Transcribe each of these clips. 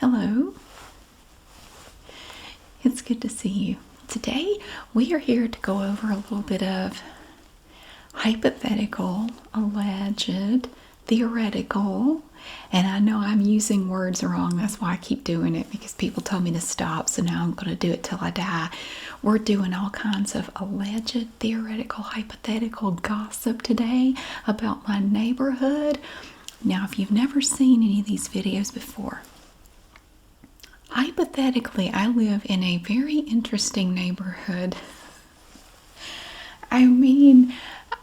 Hello. It's good to see you. Today we are here to go over a little bit of hypothetical, alleged, theoretical, and I know I'm using words wrong. That's why I keep doing it, because people told me to stop, so now I'm going to do it till I die. We're doing all kinds of alleged, theoretical, hypothetical gossip today about my neighborhood. Now, if you've never seen any of these videos before, hypothetically, I live in a very interesting neighborhood. I mean,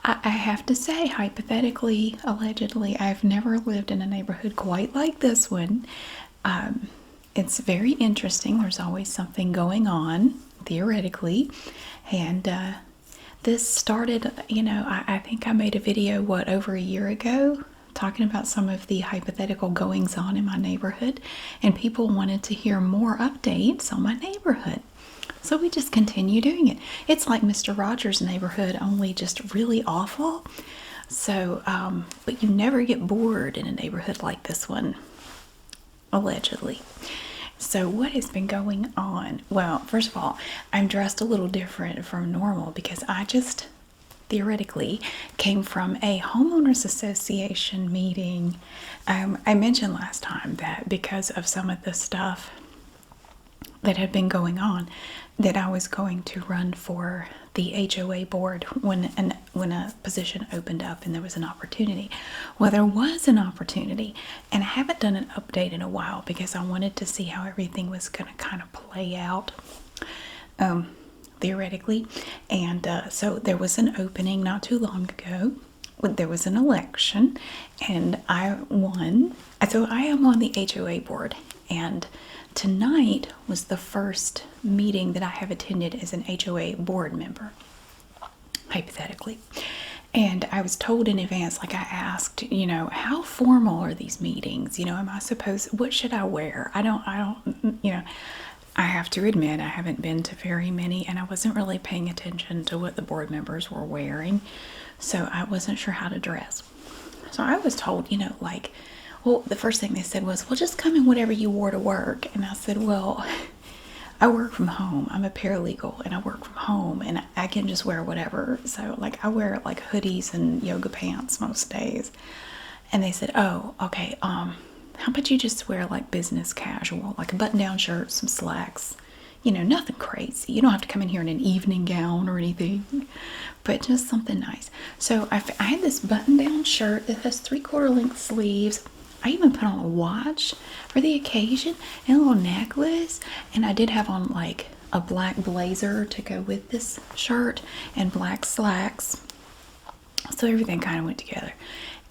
I have to say, hypothetically, allegedly, I've never lived in a neighborhood quite like this one. It's very interesting. There's always something going on, theoretically. And this started, I think I made a video, over a year ago, talking about some of the hypothetical goings on in my neighborhood. And people wanted to hear more updates on my neighborhood. So we just continue doing it. It's like Mr. Rogers' neighborhood, only just really awful. So, but you never get bored in a neighborhood like this one, allegedly. So what has been going on? Well, first of all, I'm dressed a little different from normal because I just theoretically came from a homeowners association meeting. I mentioned last time that because of some of the stuff that had been going on, that I was going to run for the HOA board when a position opened up and there was an opportunity. Well, there was an opportunity, and I haven't done an update in a while because I wanted to see how everything was going to kind of play out, theoretically. And so there was an opening not too long ago. There was an election, and I won. So I am on the HOA board, and tonight was the first meeting that I have attended as an HOA board member, hypothetically. And I was told in advance, like I asked, how formal are these meetings? Am I supposed, what should I wear? I don't, I have to admit I haven't been to very many, and I wasn't really paying attention to what the board members were wearing. So I wasn't sure how to dress. So I was told, well, the first thing they said was, well, just come in whatever you wore to work. And I said, well, I work from home. I'm a paralegal, and I work from home, and I can just wear whatever. So, I wear, hoodies and yoga pants most days. And they said, oh, okay, how about you just wear, business casual, like a button-down shirt, some slacks, nothing crazy. You don't have to come in here in an evening gown or anything, but just something nice. So I had this button-down shirt that has 3/4 length sleeves. I even put on a watch for the occasion and a little necklace. And I did have on a black blazer to go with this shirt and black slacks. So everything kind of went together.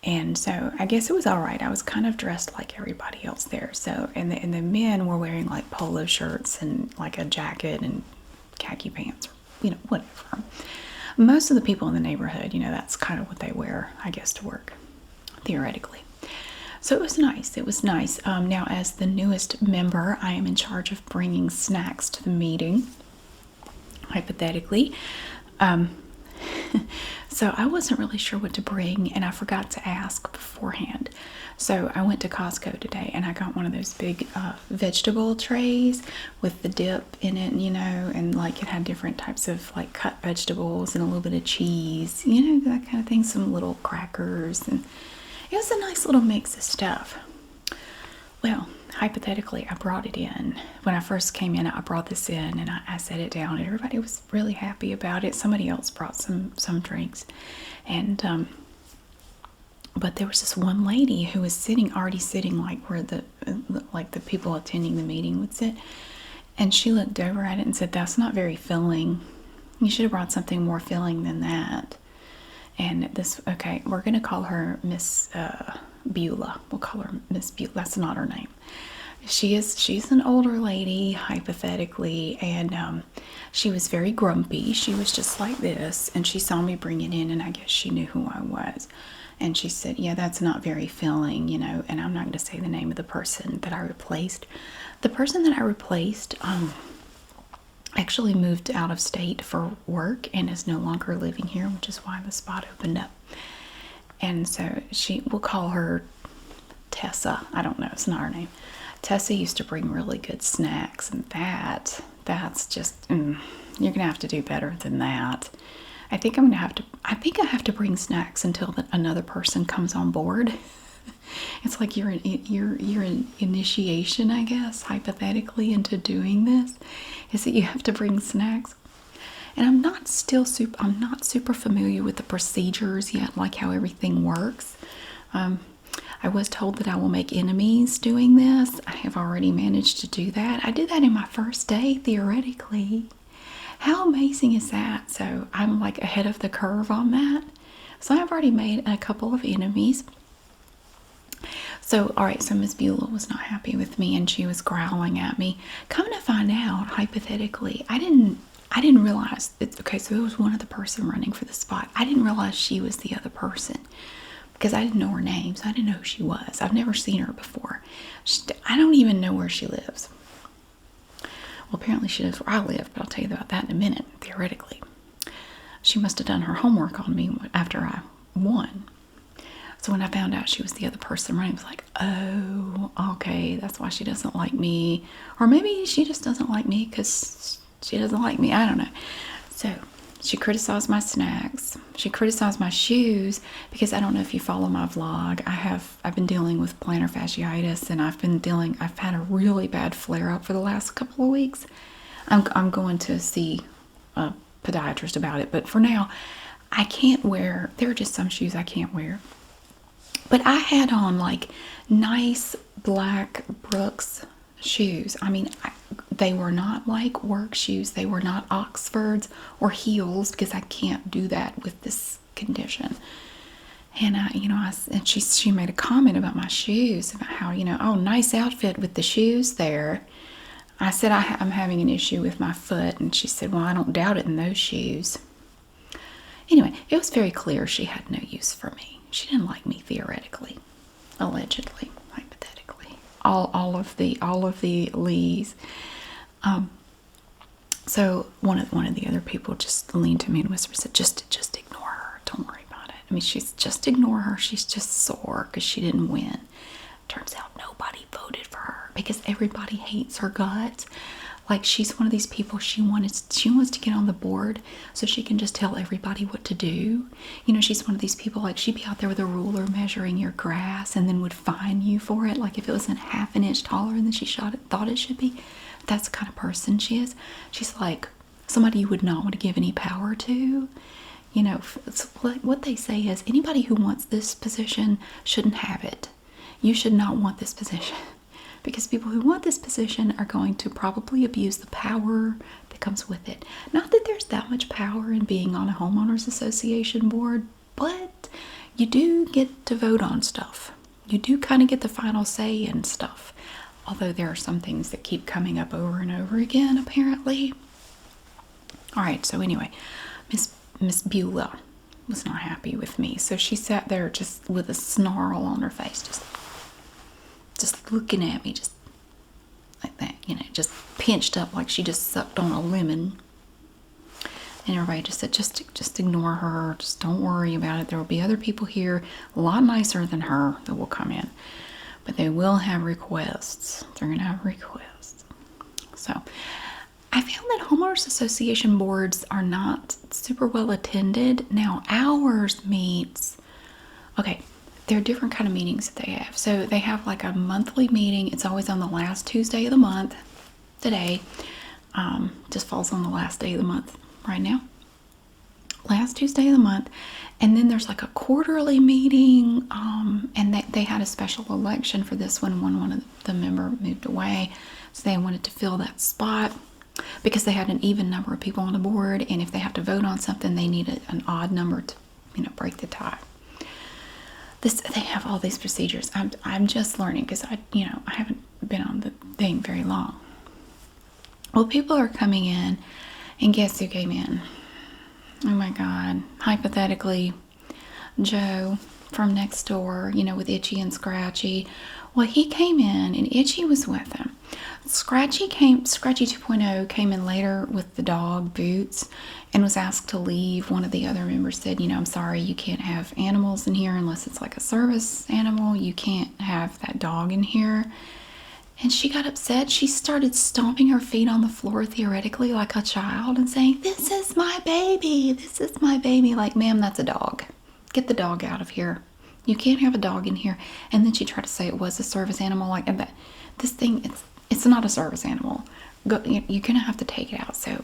And so I guess it was all right. I was kind of dressed like everybody else there. So, and the men were wearing polo shirts and a jacket and khaki pants, whatever. Most of the people in the neighborhood, that's kind of what they wear, I guess, to work, theoretically. So it was nice. It was nice. Now, as the newest member, I am in charge of bringing snacks to the meeting, hypothetically. So I wasn't really sure what to bring, and I forgot to ask beforehand. So I went to Costco today, and I got one of those big vegetable trays with the dip in it, and it had different types of cut vegetables and a little bit of cheese, that kind of thing, some little crackers, and it was a nice little mix of stuff. Well, hypothetically, I brought it in. When I first came in, I brought this in, and I set it down, and everybody was really happy about it. Somebody else brought some drinks, and but there was this one lady who was already sitting where the people attending the meeting would sit, and she looked over at it and said, "That's not very filling. You should have brought something more filling than that." And okay, we're going to call her Miss Beulah. We'll call her Miss Beulah. That's not her name. She's an older lady, hypothetically, and she was very grumpy. She was just like this, and she saw me bring it in, and I guess she knew who I was. And she said, yeah, that's not very filling, and I'm not going to say the name of the person that I replaced. The person that I replaced actually moved out of state for work and is no longer living here, which is why the spot opened up. And so we'll call her Tessa. I don't know, it's not her name. Tessa used to bring really good snacks, and that's just you're gonna have to do better than that. I think I'm gonna have to. I think I have to bring snacks until another person comes on board. It's like your initiation, I guess, hypothetically into doing this, is that you have to bring snacks. And I'm not super familiar with the procedures yet, like how everything works. I was told that I will make enemies doing this. I have already managed to do that. I did that in my first day, theoretically. How amazing is that? So I'm like ahead of the curve on that. So I've already made a couple of enemies. So, all right, so Miss Beulah was not happy with me, and she was growling at me. Come to find out, hypothetically, I didn't realize it's okay. So it was one other person running for the spot. I didn't realize she was the other person because I didn't know her name, so I didn't know who she was. I've never seen her before. I don't even know where she lives. Well, apparently she lives where I live, but I'll tell you about that in a minute. Theoretically, she must have done her homework on me after I won. So when I found out she was the other person running, I was like, oh, okay, that's why she doesn't like me. Or maybe she just doesn't like me because she doesn't like me. I don't know. So she criticized my snacks. She criticized my shoes because I don't know if you follow my vlog. I've been dealing with plantar fasciitis, and I've had a really bad flare up for the last couple of weeks. I'm going to see a podiatrist about it, but for now, I can't wear, there are just some shoes I can't wear. But I had on like nice black Brooks shoes. I mean, they were not like work shoes. They were not Oxfords or heels because I can't do that with this condition. And and she made a comment about my shoes, about how, oh, nice outfit with the shoes there. I said I'm having an issue with my foot, and she said, well, I don't doubt it in those shoes. Anyway, it was very clear she had no use for me. She didn't like me theoretically, allegedly, hypothetically. All of the Lees. So one of the other people just leaned to me and whispered, said, just ignore her. Don't worry about it. I mean, just ignore her. She's just sore because she didn't win. Turns out nobody voted for her because everybody hates her guts. Like, she's one of these people, she wants to get on the board so she can just tell everybody what to do. She's one of these people, like, she'd be out there with a ruler measuring your grass and then would fine you for it, like if it wasn't half an inch taller than she thought it should be. That's the kind of person she is. She's like somebody you would not want to give any power to. What they say is, anybody who wants this position shouldn't have it. You should not want this position. Because people who want this position are going to probably abuse the power that comes with it. Not that there's that much power in being on a homeowners association board, but you do get to vote on stuff. You do kind of get the final say in stuff. Although there are some things that keep coming up over and over again, apparently. All right, so anyway, Miss Beulah was not happy with me. So she sat there just with a snarl on her face, just looking at me, just like that, just pinched up like she just sucked on a lemon. And everybody just said, just ignore her. Just don't worry about it. There will be other people here a lot nicer than her that will come in. But they will have requests. They're going to have requests. So I found that homeowners association boards are not super well attended. Now ours meets, okay, there are different kind of meetings that they have. So they have like a monthly meeting. It's always on the last Tuesday of the month. Today just falls on the last day of the month right now. Last Tuesday of the month. And then there's like a quarterly meeting. And they had a special election for this one. One of the member moved away. So they wanted to fill that spot because they had an even number of people on the board. And if they have to vote on something, they need an odd number to, break the tie. They have all these procedures. I'm just learning because I haven't been on the thing very long. Well, people are coming in, and guess who came in? Oh my God! Hypothetically, Joe from next door, with Itchy and Scratchy. Well, he came in, and Itchy was with him. Scratchy 2.0 came in later with the dog Boots and was asked to leave. One of the other members said, I'm sorry, you can't have animals in here unless it's like a service animal. You can't have that dog in here. And she got upset. She started stomping her feet on the floor, theoretically, like a child, and saying, "This is my baby. This is my baby." Like, ma'am, that's a dog. Get the dog out of here. You can't have a dog in here. And then she tried to say it was a service animal. Like, that. This thing, it's not a service animal. You're going to have to take it out. So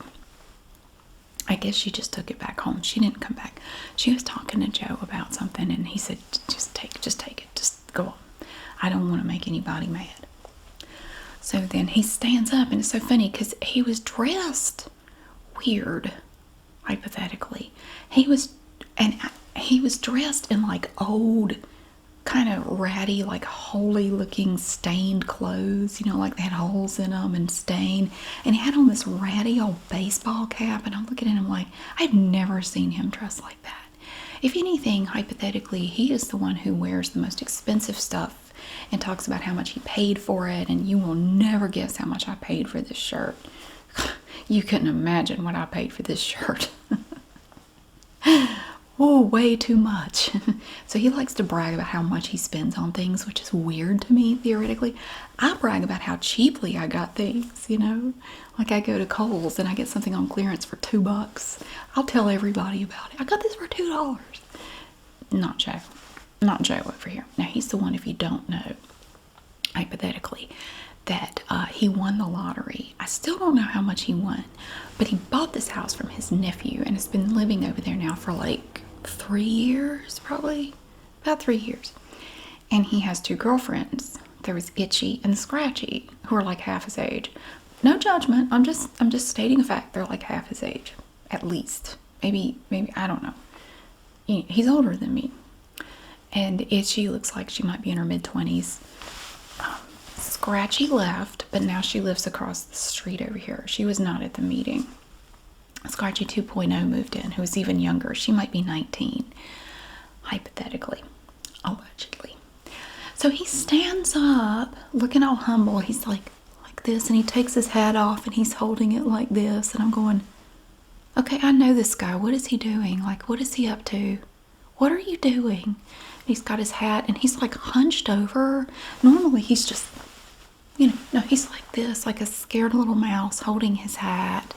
I guess she just took it back home. She didn't come back. She was talking to Joe about something, and he said, just take it. Just go on. I don't want to make anybody mad. So then he stands up, and it's so funny because he was dressed weird, hypothetically. He was dressed in like old, kind of ratty, like holy looking stained clothes, you know, like they had holes in them and stain. And he had on this ratty old baseball cap, and I'm looking at him like, I've never seen him dressed like that. If anything, hypothetically, he is the one who wears the most expensive stuff and talks about how much he paid for it, and you will never guess how much I paid for this shirt. You couldn't imagine what I paid for this shirt. Oh, way too much. So he likes to brag about how much he spends on things, which is weird to me, theoretically. I brag about how cheaply I got things, you know. Like I go to Kohl's and I get something on clearance for $2. I'll tell everybody about it. I got this for $2. Not Joe. Not Joe over here. Now, he's the one, if you don't know, hypothetically, that he won the lottery. I still don't know how much he won, but he bought this house from his nephew and has been living over there now for like 3 years, probably about 3 years. And he has 2 girlfriends. There was Itchy and Scratchy, who are like half his age. No judgment. I'm just stating a fact. They're like half his age, at least. Maybe I don't know. He's older than me. And Itchy looks like she might be in her mid-20s. Scratchy left, but now she lives across the street over here. She was not at the meeting. Scratchy 2.0 moved in, who is even younger. She might be 19, hypothetically, allegedly. So he stands up, looking all humble. He's like this, and he takes his hat off, and he's holding it like this. And I'm going, okay, I know this guy. What is he doing? Like, what is he up to? What are you doing? He's got his hat, and he's like hunched over. Normally he's just, no, he's like this, like a scared little mouse holding his hat.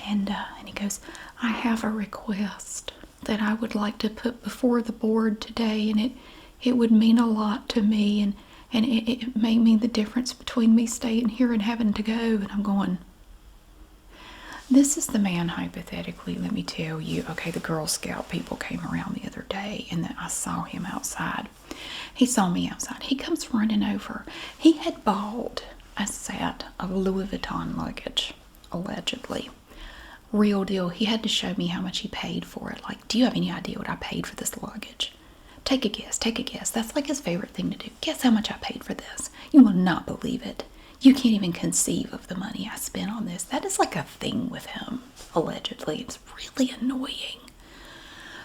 And he goes, I have a request that I would like to put before the board today, and it would mean a lot to me, and it may mean the difference between me staying here and having to go. And I'm going, this is the man, hypothetically, let me tell you. Okay, the Girl Scout people came around the other day, and then I saw him outside. He saw me outside. He comes running over. He had bought a set of Louis Vuitton luggage, allegedly. Real deal. He had to show me how much he paid for it. Like, do you have any idea what I paid for this luggage? Take a guess. Take a guess. That's like his favorite thing to do. Guess how much I paid for this. You will not believe it. You can't even conceive of the money I spent on this. That is like a thing with him, allegedly. It's really annoying.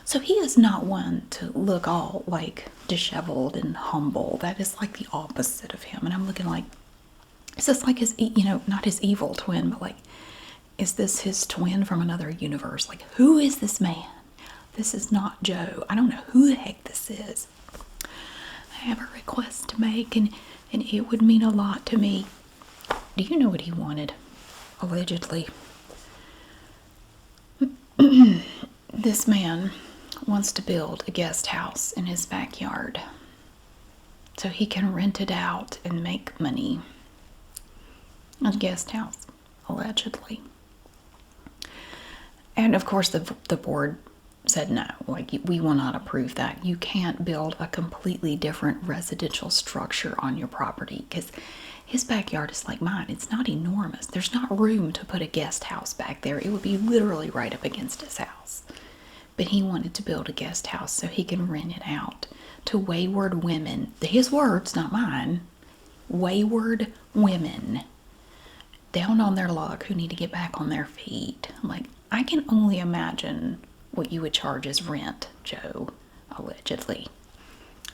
So he is not one to look all like disheveled and humble. That is like the opposite of him. And I'm looking like, is this like his, not his evil twin, but like, is this his twin from another universe? Like, who is this man? This is not Joe. I don't know who the heck this is. I have a request to make, and it would mean a lot to me. Do you know what he wanted? Allegedly. This man wants to build a guest house in his backyard so he can rent it out and make money. A guest house, allegedly. And of course the board said no, like, we will not approve that. You can't build a completely different residential structure on your property, because his backyard is like mine. It's not enormous. There's not room to put a guest house back there. It would be literally right up against his house. But he wanted to build a guest house so he can rent it out to wayward women. His words, not mine. Wayward women down on their luck who need to get back on their feet. I'm like, I can only imagine what you would charge as rent, Joe, allegedly.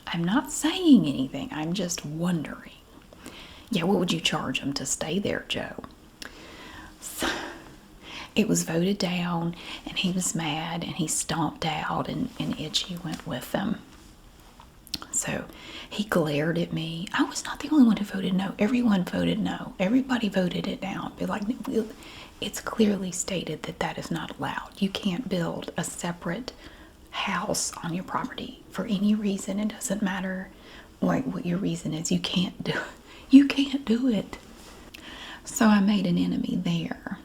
I'm not saying anything. I'm just wondering. Yeah, what would you charge him to stay there, Joe? So, it was voted down, and he was mad, and he stomped out, and Itchy went with them. So So he glared at me. I was not the only one who voted no. Everyone voted no. Everybody voted it down. But like, it's clearly stated that that is not allowed. You can't build a separate house on your property for any reason. It doesn't matter like what your reason is. You can't do it. You can't do it. So I made an enemy there.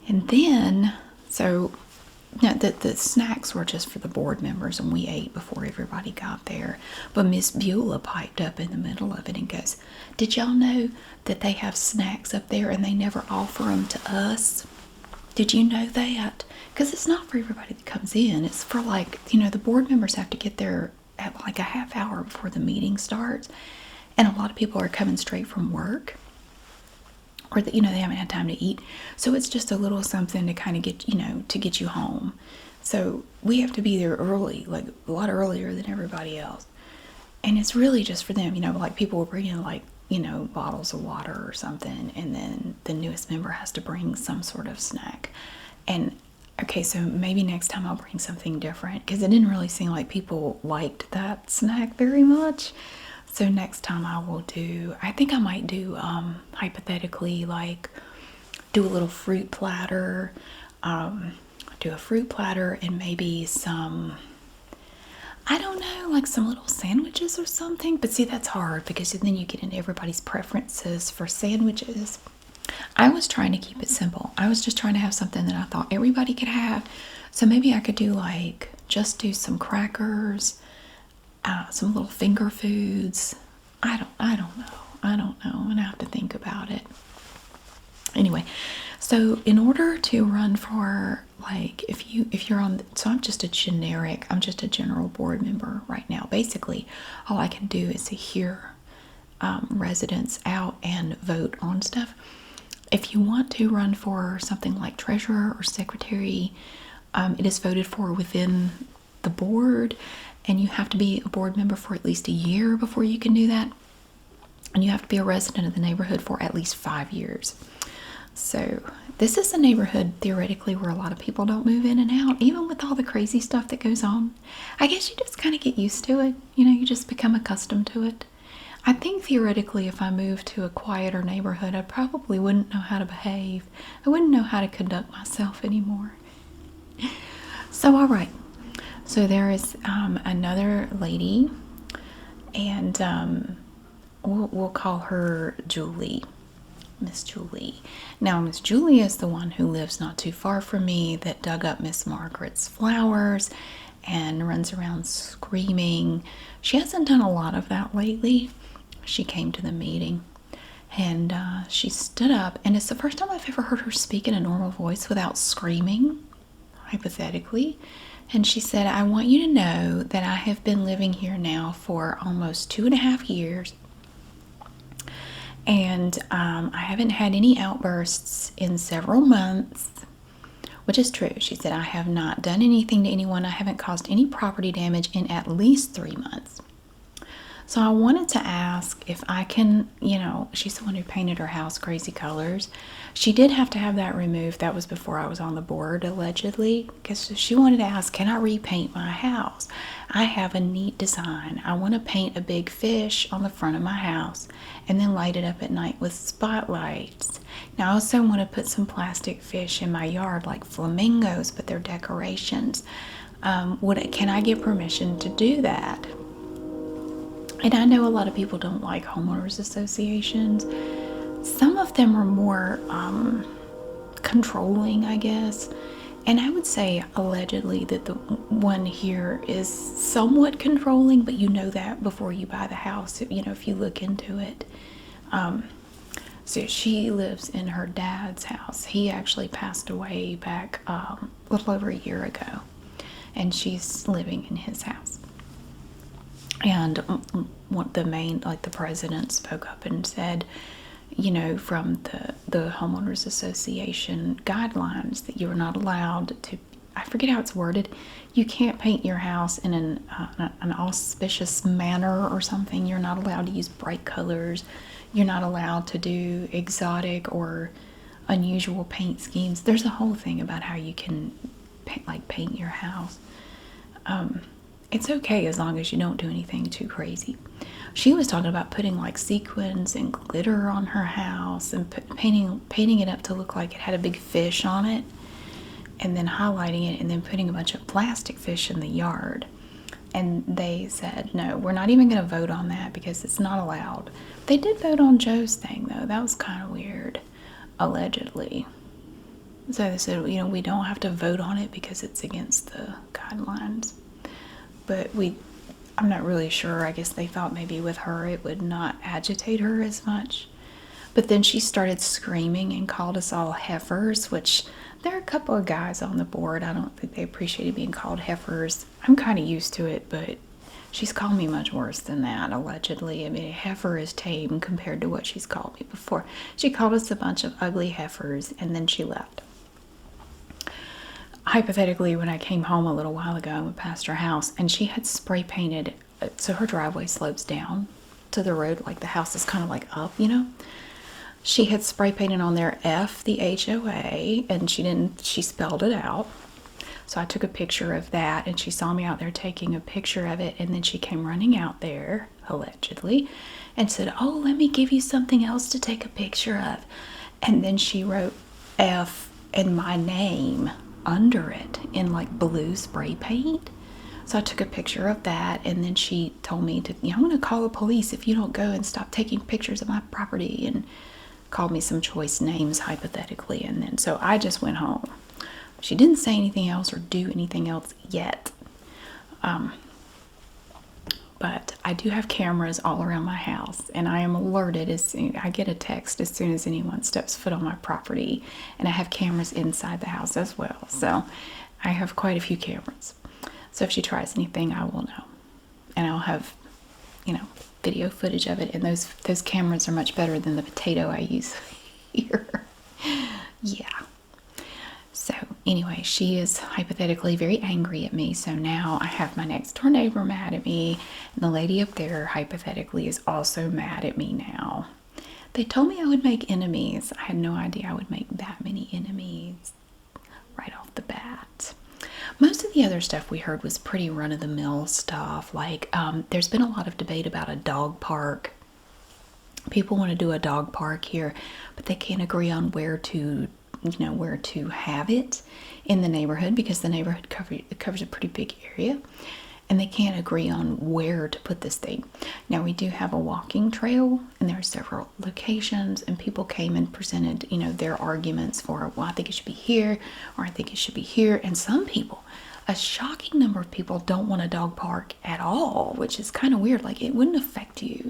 And then, so the snacks were just for the board members, and we ate before everybody got there. But Miss Beulah piped up in the middle of it and goes, "Did y'all know that they have snacks up there and they never offer them to us? Did you know that? Because it's not for everybody that comes in. It's for, like, the board members have to get there at like a half hour before the meeting starts. And a lot of people are coming straight from work, or that, they haven't had time to eat. So it's just a little something to kind of get, to get you home. So we have to be there early, like a lot earlier than everybody else. And it's really just for them, like people will bring in like, bottles of water or something. And then the newest member has to bring some sort of snack. And okay, so maybe next time I'll bring something different, because it didn't really seem like people liked that snack very much. So next time I think I might do, hypothetically, like, do a little fruit platter, do a fruit platter and maybe some, I don't know, like some little sandwiches or something. But see, that's hard because then you get into everybody's preferences for sandwiches. I was trying to keep it simple. I was just trying to have something that I thought everybody could have. So maybe I could do just do some crackers, some little finger foods. I don't know. I'm gonna have to think about it. Anyway, so in order to run for, like, if you're on, so I'm just a general board member right now. Basically, all I can do is hear residents out and vote on stuff. If you want to run for something like treasurer or secretary, it is voted for within the board, and you have to be a board member for at least a year before you can do that. And you have to be a resident of the neighborhood for at least 5 years. So this is a neighborhood, theoretically, where a lot of people don't move in and out, even with all the crazy stuff that goes on. I guess you just kind of get used to it. You just become accustomed to it. I think theoretically, if I moved to a quieter neighborhood, I probably wouldn't know how to behave. I wouldn't know how to conduct myself anymore. So, all right. So there is another lady, and we'll call her Julie. Miss Julie. Now, Miss Julie is the one who lives not too far from me, that dug up Miss Margaret's flowers and runs around screaming. She hasn't done a lot of that lately. She came to the meeting, and she stood up, and it's the first time I've ever heard her speak in a normal voice without screaming, hypothetically. And she said, "I want you to know that I have been living here now for almost 2.5 years. And I haven't had any outbursts in several months," which is true. She said, "I have not done anything to anyone. I haven't caused any property damage in at least 3 months." So I wanted to ask if I can, she's the one who painted her house crazy colors. She did have to have that removed. That was before I was on the board, allegedly, because she wanted to ask, can I repaint my house? I have a neat design. I want to paint a big fish on the front of my house and then light it up at night with spotlights. Now I also want to put some plastic fish in my yard, like flamingos, but they're decorations. Can I get permission to do that? And I know a lot of people don't like homeowners associations. Some of them are more controlling, I guess. And I would say allegedly that the one here is somewhat controlling, but you know that before you buy the house, if you look into it. So she lives in her dad's house. He actually passed away back a little over a year ago, and she's living in his house. And the president spoke up and said, from the homeowners association guidelines, that you're not allowed to, I forget how it's worded, you can't paint your house in an auspicious manner or something. You're not allowed to use bright colors. You're not allowed to do exotic or unusual paint schemes. There's a whole thing about how you can paint your house. It's okay as long as you don't do anything too crazy. She was talking about putting like sequins and glitter on her house and painting it up to look like it had a big fish on it, and then highlighting it and then putting a bunch of plastic fish in the yard. And they said, no, we're not even going to vote on that because it's not allowed. They did vote on Joe's thing, though. That was kind of weird, allegedly. So they said, we don't have to vote on it because it's against the guidelines. But I'm not really sure. I guess they thought maybe with her it would not agitate her as much. But then she started screaming and called us all heifers, which there are a couple of guys on the board. I don't think they appreciated being called heifers. I'm kind of used to it, but she's called me much worse than that, allegedly. I mean, a heifer is tame compared to what she's called me before. She called us a bunch of ugly heifers, and then she left. Hypothetically, when I came home a little while ago, I went past her house, and she had spray painted, so her driveway slopes down to the road, like the house is kind of like up, She had spray painted on there F the HOA, and she spelled it out. So I took a picture of that, and she saw me out there taking a picture of it, and then she came running out there, allegedly, and said, oh, let me give you something else to take a picture of. And then she wrote F and my name under it in like blue spray paint. So I took a picture of that, and then she told me I'm going to call the police if you don't go and stop taking pictures of my property, and called me some choice names, hypothetically. And then so I just went home. She didn't say anything else or do anything else yet. But I do have cameras all around my house, and I am alerted as soon I get a text as soon as anyone steps foot on my property. And I have cameras inside the house as well. So I have quite a few cameras. So if she tries anything, I will know. And I'll have, video footage of it. And those cameras are much better than the potato I use here. Yeah. So anyway, she is hypothetically very angry at me. So now I have my next door neighbor mad at me. And the lady up there hypothetically is also mad at me now. They told me I would make enemies. I had no idea I would make that many enemies right off the bat. Most of the other stuff we heard was pretty run-of-the-mill stuff. Like there's been a lot of debate about a dog park. People want to do a dog park here, but they can't agree on where to have it in the neighborhood, because the neighborhood covers a pretty big area, and they can't agree on where to put this thing. Now, we do have a walking trail, and there are several locations, and people came and presented, their arguments for, well, I think it should be here, or I think it should be here. And some people, a shocking number of people, don't want a dog park at all, which is kind of weird. Like, it wouldn't affect you,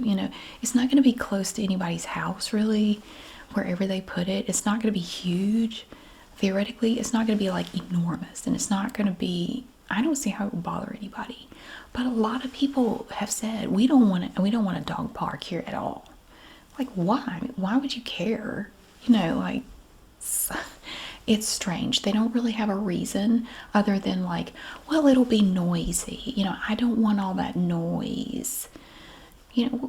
It's not going to be close to anybody's house, really, wherever they put it. It's not going to be huge. Theoretically, it's not going to be, like, enormous, and it's not going to be, I don't see how it would bother anybody. But a lot of people have said, we don't want a dog park here at all. Like, why? Why would you care? It's strange. They don't really have a reason other than, like, well, it'll be noisy. I don't want all that noise.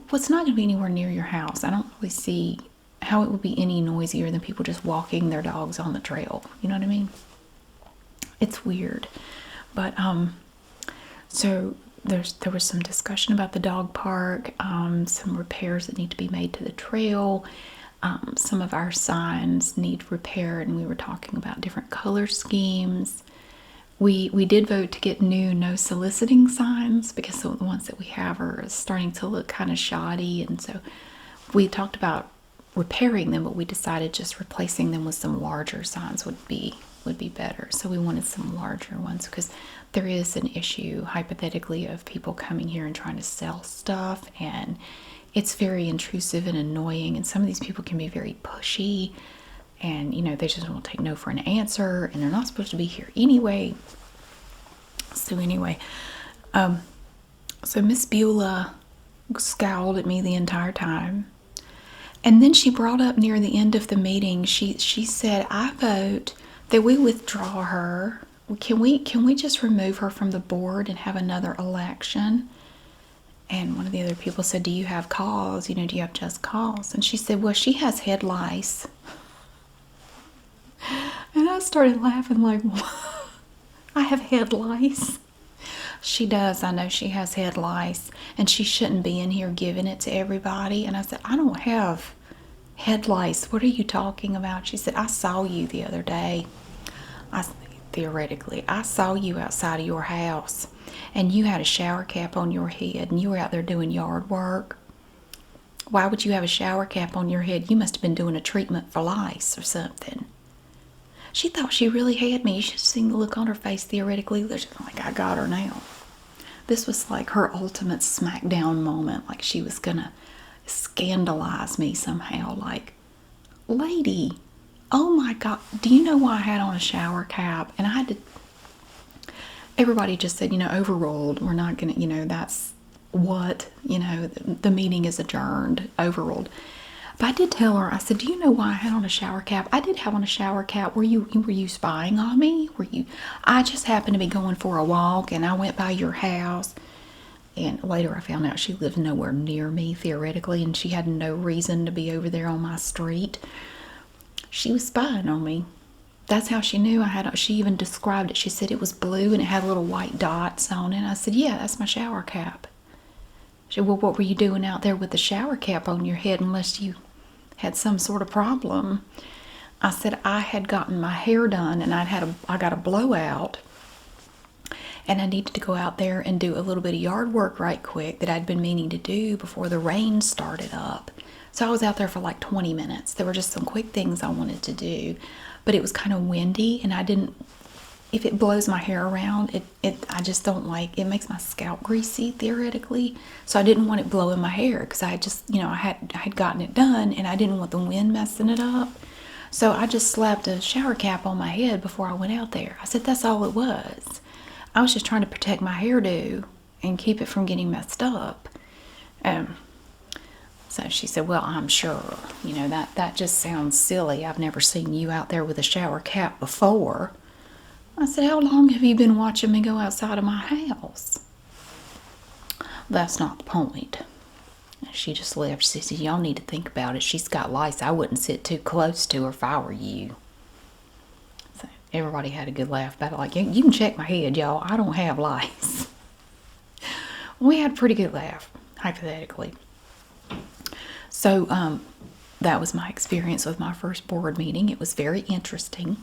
What's not going to be anywhere near your house? I don't really see how it would be any noisier than people just walking their dogs on the trail. You know what I mean? It's weird. But so there was some discussion about the dog park, some repairs that need to be made to the trail. Some of our signs need repair, and we were talking about different color schemes. We did vote to get new no soliciting signs, because the ones that we have are starting to look kind of shoddy, and so we talked about repairing them, but we decided just replacing them with some larger signs would be better. So we wanted some larger ones, because there is an issue, hypothetically, of people coming here and trying to sell stuff, and it's very intrusive and annoying, and some of these people can be very pushy, and they just won't take no for an answer, and they're not supposed to be here anyway. So anyway, so Miss Beulah scowled at me the entire time. And then she brought up near the end of the meeting, she said, I vote that we withdraw her. Can we just remove her from the board and have another election? And one of the other people said, do you have cause? Do you have just cause? And she said, well, she has head lice. And I started laughing like, what? I have head lice. She does. I know she has head lice, and she shouldn't be in here giving it to everybody. And I said, I don't have head lice. What are you talking about? She said, I saw you the other day. I theoretically, I saw you outside of your house, and you had a shower cap on your head, and you were out there doing yard work. Why would you have a shower cap on your head? You must have been doing a treatment for lice or something. She thought she really had me. You should have seen the look on her face theoretically. She's like, I got her now. This was like her ultimate smackdown moment. Like she was going to scandalize me somehow. Like, lady, oh my God, do you know why I had on a shower cap? And I had to, everybody just said, overruled. We're not going to, that's what, the meeting is adjourned, overruled. But I did tell her, I said, do you know why I had on a shower cap? I did have on a shower cap. Were you spying on me? I just happened to be going for a walk and I went by your house. And later I found out she lived nowhere near me, theoretically, and she had no reason to be over there on my street. She was spying on me. That's how she knew I had. She even described it. She said it was blue and it had little white dots on it. I said, yeah, that's my shower cap. She said, well, what were you doing out there with the shower cap on your head unless you had some sort of problem? I said, I had gotten my hair done and I got a blowout. And I needed to go out there and do a little bit of yard work right quick that I'd been meaning to do before the rain started up. So I was out there for like 20 minutes. There were just some quick things I wanted to do. But it was kind of windy and I didn't, if it blows my hair around, I just don't like, it makes my scalp greasy theoretically. So I didn't want it blowing my hair because I just, I had gotten it done and I didn't want the wind messing it up. So I just slapped a shower cap on my head before I went out there. I said, that's all it was. I was just trying to protect my hairdo and keep it from getting messed up. So she said, well, I'm sure, that just sounds silly. I've never seen you out there with a shower cap before. I said, how long have you been watching me go outside of my house? That's not the point. She just left. She said, y'all need to think about it. She's got lice. I wouldn't sit too close to her if I were you. So everybody had a good laugh about it. Like, you can check my head, y'all. I don't have lice. We had a pretty good laugh, hypothetically. So that was my experience with my first board meeting. It was very interesting.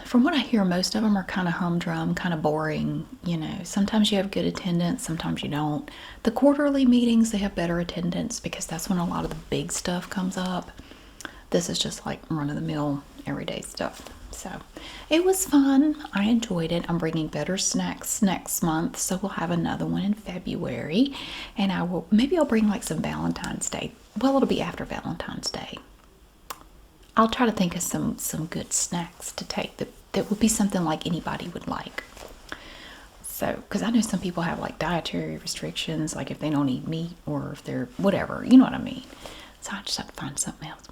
From what I hear, most of them are kind of humdrum, kind of boring. Sometimes you have good attendance, sometimes you don't. The quarterly meetings, they have better attendance because that's when a lot of the big stuff comes up. This is just like run-of-the-mill, everyday stuff. So it was fun. I enjoyed it. I'm bringing better snacks next month, so we'll have another one in February. And maybe I'll bring like some Valentine's Day. Well, it'll be after Valentine's Day. I'll try to think of some good snacks to take that would be something like anybody would like. So, because I know some people have like dietary restrictions, like if they don't eat meat or if they're whatever, you know what I mean. So I just have to find something else.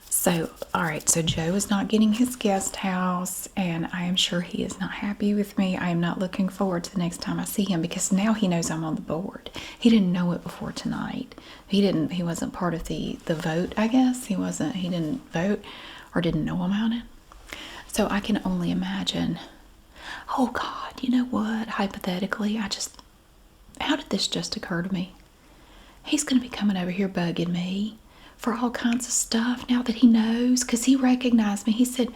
So, all right, so Joe is not getting his guest house, and I am sure he is not happy with me. I am not looking forward to the next time I see him because now he knows I'm on the board. He didn't know it before tonight. He wasn't part of the vote, I guess. He didn't vote or didn't know about it. So I can only imagine. Oh God, you know what? Hypothetically, how did this just occur to me? He's going to be coming over here bugging me for all kinds of stuff now that he knows, because he recognized me. He said,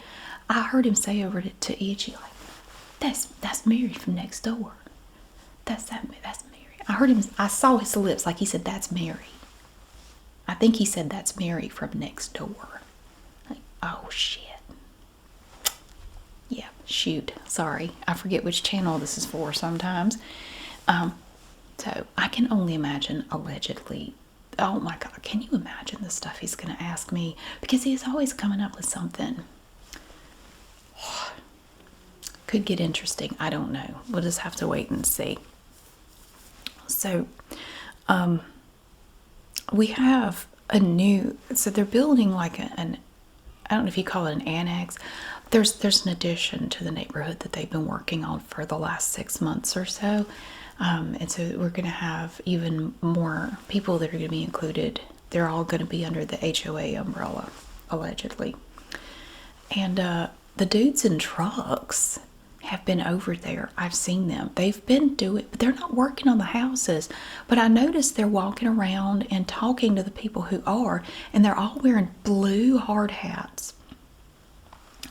I heard him say over to Itchy, like, that's Mary from next door. That's Mary. I saw his lips like he said, that's Mary. I think he said, that's Mary from next door. Like, oh shit. Yeah, shoot. Sorry. I forget which channel this is for sometimes. So I can only imagine allegedly. Oh my God, can you imagine the stuff he's going to ask me? Because he's always coming up with something. Could get interesting. I don't know. We'll just have to wait and see. So, we have so they're building like I don't know if you call it an annex. There's an addition to the neighborhood that they've been working on for the last 6 months or so. And so we're going to have even more people that are going to be included. They're all going to be under the HOA umbrella, allegedly. And the dude's in trucks. have been over there. I've seen them. They've been doing, but they're not working on the houses. But I noticed they're walking around and talking to the people who are, and they're all wearing blue hard hats.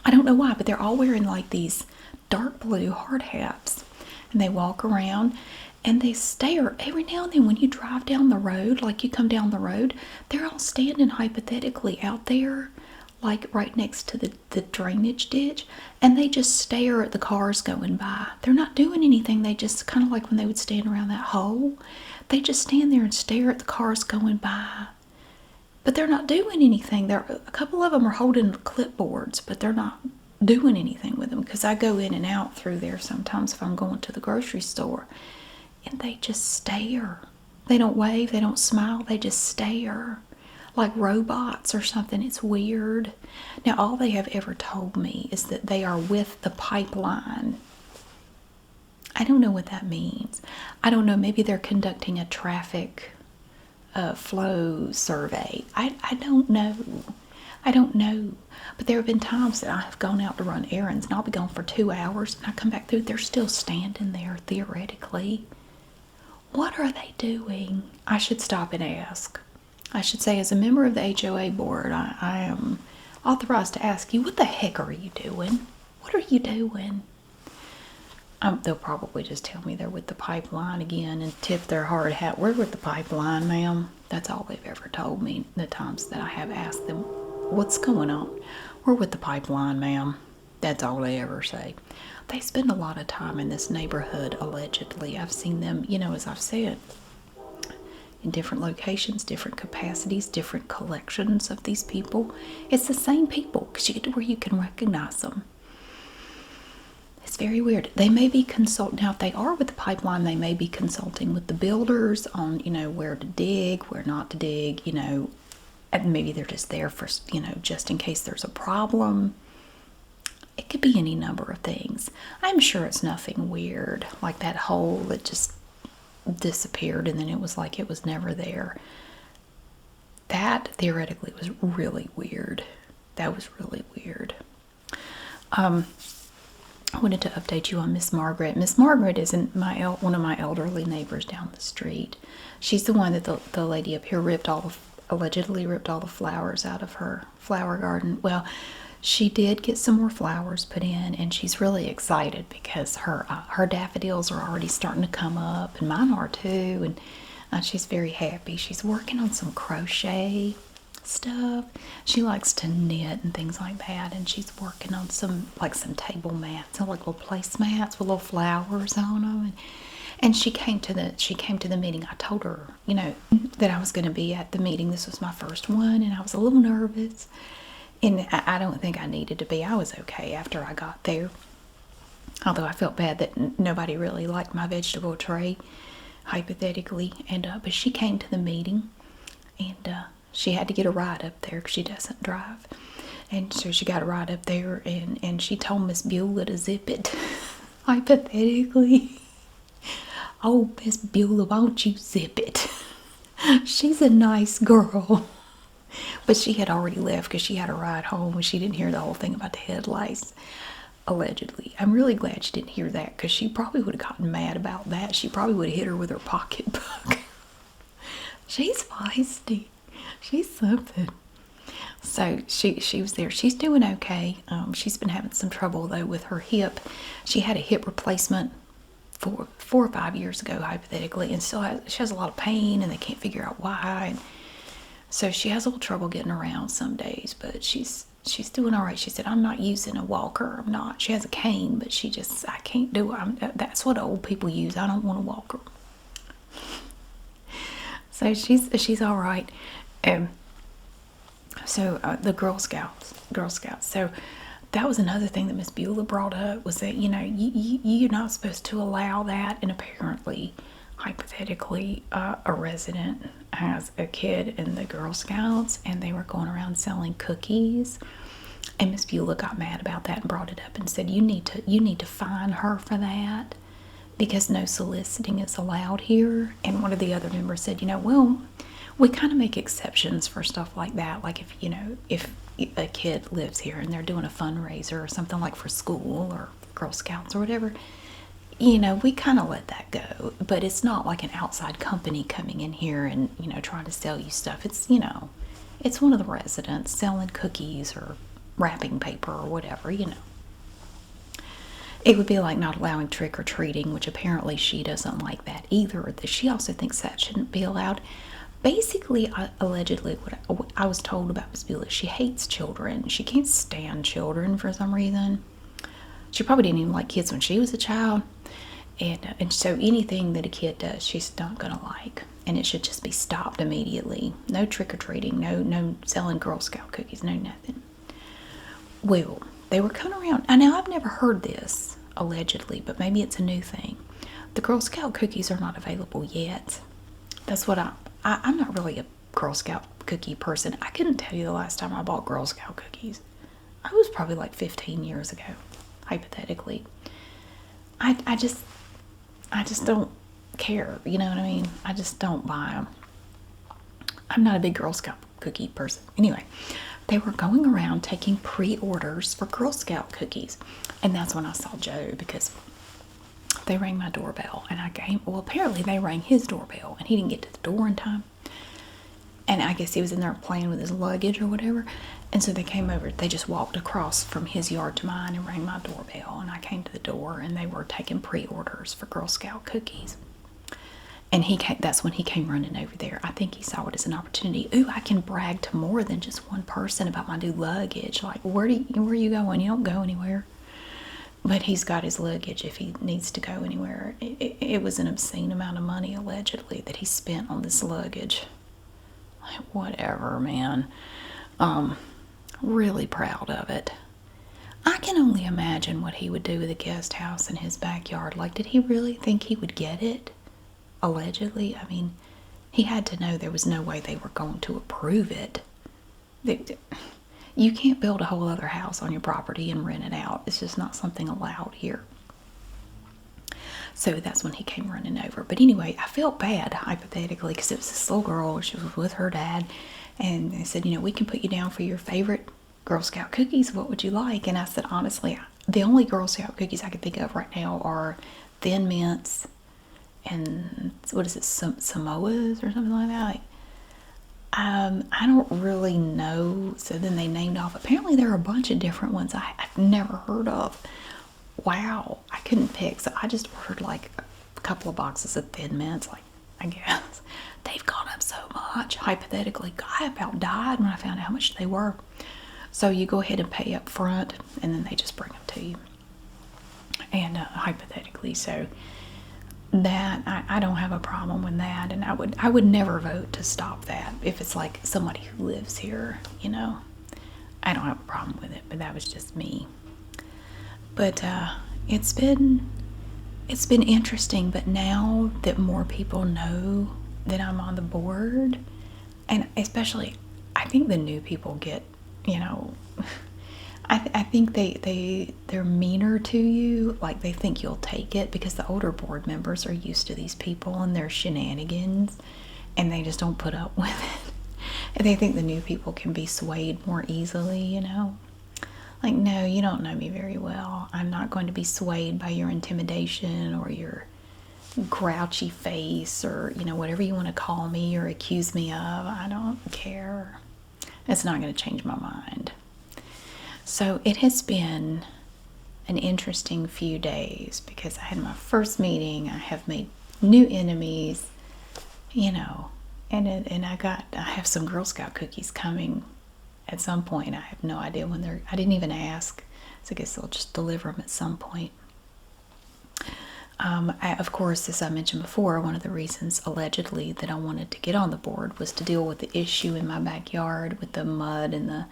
I don't know why, but they're all wearing like these dark blue hard hats. And they walk around and they stare every now and then when you drive down the road, like you come down the road, they're all standing hypothetically out there, like right next to the drainage ditch, and they just stare at the cars going by. They're not doing anything. They just kind of like when they would stand around that hole, they just stand there and stare at the cars going by. But they're not doing anything. A couple of them are holding clipboards, but they're not doing anything with them, because I go in and out through there sometimes if I'm going to the grocery store, and they just stare. They don't wave, they don't smile, they just stare like robots or something. It's weird. Now, all they have ever told me is that they are with the pipeline. I don't know what that means. I don't know. Maybe they're conducting a traffic flow survey. I don't know. I don't know. But there have been times that I have gone out to run errands, and I'll be gone for 2 hours, and I come back through, they're still standing there, theoretically. What are they doing? I should stop and ask. I should say, as a member of the HOA board, I am authorized to ask you, what the heck are you doing? What are you doing? They'll probably just tell me they're with the pipeline again and tip their hard hat. We're with the pipeline, ma'am. That's all they've ever told me the times that I have asked them, what's going on? We're with the pipeline, ma'am. That's all they ever say. They spend a lot of time in this neighborhood, allegedly. I've seen them, as I've said, in different locations, different capacities, different collections of these people. It's the same people, because you get to where you can recognize them. It's very weird. They may be consulting. Now, if they are with the pipeline, they may be consulting with the builders on, where to dig, where not to dig, and maybe they're just there for, just in case there's a problem. It could be any number of things. I'm sure it's nothing weird, like that hole that just disappeared and then it was like it was never there. That theoretically was really weird. That was really weird. I wanted to update you on Miss Margaret. Miss Margaret isn't one of my elderly neighbors down the street. She's the one that the lady up here allegedly ripped all the flowers out of her flower garden. Well, she did get some more flowers put in, and she's really excited because her daffodils are already starting to come up, and mine are too. And she's very happy. She's working on some crochet stuff. She likes to knit and things like that, and she's working on some table mats, like little place mats with little flowers on them. And she came to the meeting. I told her, that I was going to be at the meeting. This was my first one, and I was a little nervous. And I don't think I needed to be. I was okay after I got there. Although I felt bad that nobody really liked my vegetable tray, hypothetically. But she came to the meeting, and she had to get a ride up there because she doesn't drive. And so she got a ride up there, and she told Miss Beulah to zip it, hypothetically. Oh, Miss Beulah, won't you zip it? She's a nice girl. But she had already left because she had a ride home and she didn't hear the whole thing about the headlights, allegedly. I'm really glad she didn't hear that, because she probably would have gotten mad about that. She probably would have hit her with her pocketbook. She's feisty. She's something. So she was there. She's doing okay. She's been having some trouble, though, with her hip. She had a hip replacement 4 or 5 years ago, hypothetically, and she has a lot of pain, and they can't figure out why. And so she has a little trouble getting around some days, but she's doing all right. She said, I'm not using a walker. I'm not. She has a cane, but I can't do it. That's what old people use. I don't want a walker. So she's all right. So the Girl Scouts. So that was another thing that Miss Beulah brought up, was that, you're not supposed to allow that. And apparently, hypothetically, a resident has a kid in the Girl Scouts, and they were going around selling cookies. And Miss Beulah got mad about that and brought it up and said, you need to fine her for that, because no soliciting is allowed here. And one of the other members said, well, we kind of make exceptions for stuff like that. Like if a kid lives here and they're doing a fundraiser or something, like for school or Girl Scouts or whatever, you know, we kind of let that go. But it's not like an outside company coming in here and, you know, trying to sell you stuff. It's, you know, it's one of the residents selling cookies or wrapping paper or whatever, you know. It would be like not allowing trick or treating, which apparently she doesn't like that either. She also thinks that shouldn't be allowed. Basically, allegedly, what I was told about Miss Beulah, she hates children. She can't stand children for some reason. She probably didn't even like kids when she was a child. And so anything that a kid does, she's not going to like. And it should just be stopped immediately. No trick-or-treating, no selling Girl Scout cookies, no nothing. Well, they were coming around. I know I've never heard this, allegedly, but maybe it's a new thing. The Girl Scout cookies are not available yet. That's what I'm not really a Girl Scout cookie person. I couldn't tell you the last time I bought Girl Scout cookies. I was probably like 15 years ago, hypothetically. I just don't care, you know what I mean? I just don't buy them. I'm not a big Girl Scout cookie person. Anyway, they were going around taking pre-orders for Girl Scout cookies. And that's when I saw Joe, because they rang my doorbell. And I came, well, apparently they rang his doorbell, and he didn't get to the door in time. And I guess he was in there playing with his luggage or whatever. And so they came over. They just walked across from his yard to mine and rang my doorbell. And I came to the door, and they were taking pre-orders for Girl Scout cookies. And that's when he came running over there. I think he saw it as an opportunity. Ooh, I can brag to more than just one person about my new luggage. Like, where are you going? You don't go anywhere. But he's got his luggage if he needs to go anywhere. It was an obscene amount of money, allegedly, that he spent on this luggage. Like, whatever, man. Really proud of it. I can only imagine what he would do with a guest house in his backyard. Like, did he really think he would get it? Allegedly. I mean, he had to know there was no way they were going to approve it. You can't build a whole other house on your property and rent it out. It's just not something allowed here. So that's when he came running over. But anyway, I felt bad, hypothetically, because it was this little girl. She was with her dad. And they said, you know, we can put you down for your favorite Girl Scout cookies. What would you like? And I said, honestly, the only Girl Scout cookies I can think of right now are Thin Mints and, what is it, Samoas or something like that. Like, I don't really know. So then they named off. Apparently there are a bunch of different ones I've never heard of. Wow, I couldn't pick. So I just ordered like a couple of boxes of Thin Mints. Like, I guess they've gone up so much. Hypothetically, I about died when I found out how much they were. So you go ahead and pay up front, and then they just bring them to you. And hypothetically, so that I don't have a problem with that, and I would never vote to stop that if it's like somebody who lives here, you know. I don't have a problem with it, but that was just me. But it's been interesting. But now that more people know that I'm on the board, and especially I think the new people get, you know, I think they're meaner to you. Like, they think you'll take it, because the older board members are used to these people and their shenanigans, and they just don't put up with it. And they think the new people can be swayed more easily, you know. Like, no, you don't know me very well. I'm not going to be swayed by your intimidation or your grouchy face, or, you know, whatever you want to call me or accuse me of. I don't care. It's not going to change my mind. So it has been an interesting few days, because I had my first meeting. I have made new enemies, you know, and I have some Girl Scout cookies coming at some point. I have no idea when I didn't even ask, so I guess they'll just deliver them at some point. Of course, as I mentioned before, one of the reasons allegedly that I wanted to get on the board was to deal with the issue in my backyard with the mud and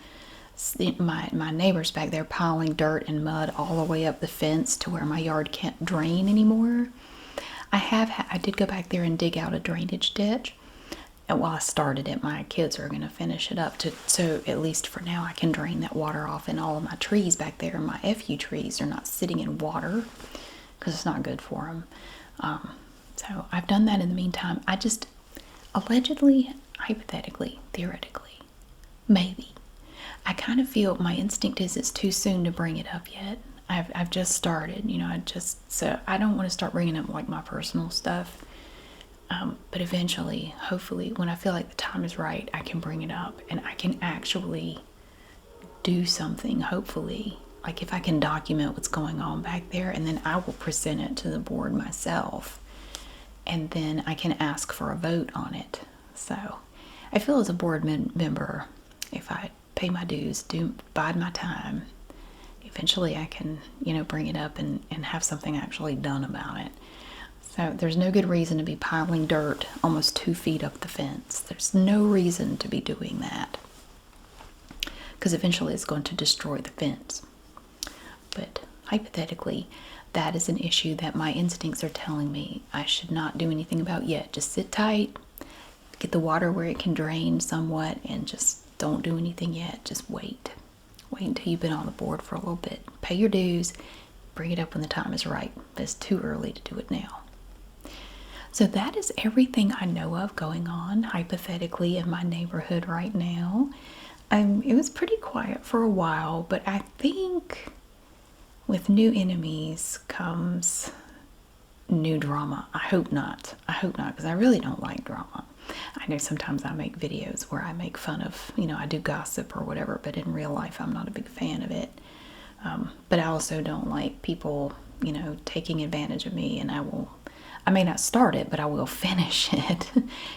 my neighbors back there piling dirt and mud all the way up the fence to where my yard can't drain anymore. I did go back there and dig out a drainage ditch. And while I started it, my kids are going to finish it up, so at least for now I can drain that water off, and all of my trees back there, my FU trees, are not sitting in water, because it's not good for them. So I've done that in the meantime. I just, allegedly, hypothetically, theoretically, maybe, I kind of feel my instinct is it's too soon to bring it up yet. I've just started, you know. So I don't want to start bringing up like my personal stuff. But eventually, hopefully, when I feel like the time is right, I can bring it up and I can actually do something, hopefully. Like if I can document what's going on back there, and then I will present it to the board myself. And then I can ask for a vote on it. So I feel as a board member, if I pay my dues, bide my time, eventually I can, you know, bring it up and have something actually done about it. So there's no good reason to be piling dirt almost 2 feet up the fence. There's no reason to be doing that, because eventually it's going to destroy the fence. But hypothetically, that is an issue that my instincts are telling me I should not do anything about yet. Just sit tight, get the water where it can drain somewhat, and just don't do anything yet. Just wait. Wait until you've been on the board for a little bit. Pay your dues, bring it up when the time is right. But it's too early to do it now. So that is everything I know of going on hypothetically in my neighborhood right now. It was pretty quiet for a while, but I think with new enemies comes new drama. I hope not. I hope not, because I really don't like drama. I know sometimes I make videos where I make fun of, you know, I do gossip or whatever, but in real life I'm not a big fan of it. But I also don't like people, you know, taking advantage of me, and I may not start it, but I will finish it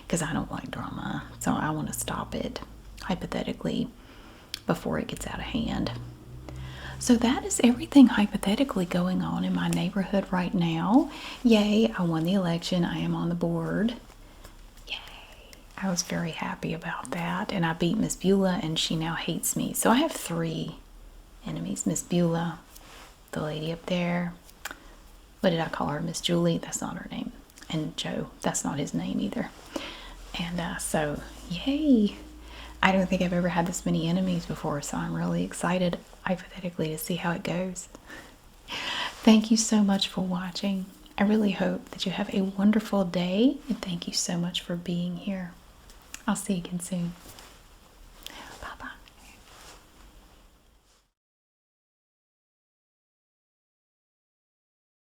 because I don't like drama. So I want to stop it, hypothetically, before it gets out of hand. So that is everything hypothetically going on in my neighborhood right now. Yay, I won the election. I am on the board. Yay. I was very happy about that. And I beat Miss Beulah, and she now hates me. So I have 3 enemies. Miss Beulah, the lady up there. What did I call her? Miss Julie? That's not her name. And Joe, that's not his name either. And so, yay. I don't think I've ever had this many enemies before, so I'm really excited, hypothetically, to see how it goes. Thank you so much for watching. I really hope that you have a wonderful day, and thank you so much for being here. I'll see you again soon.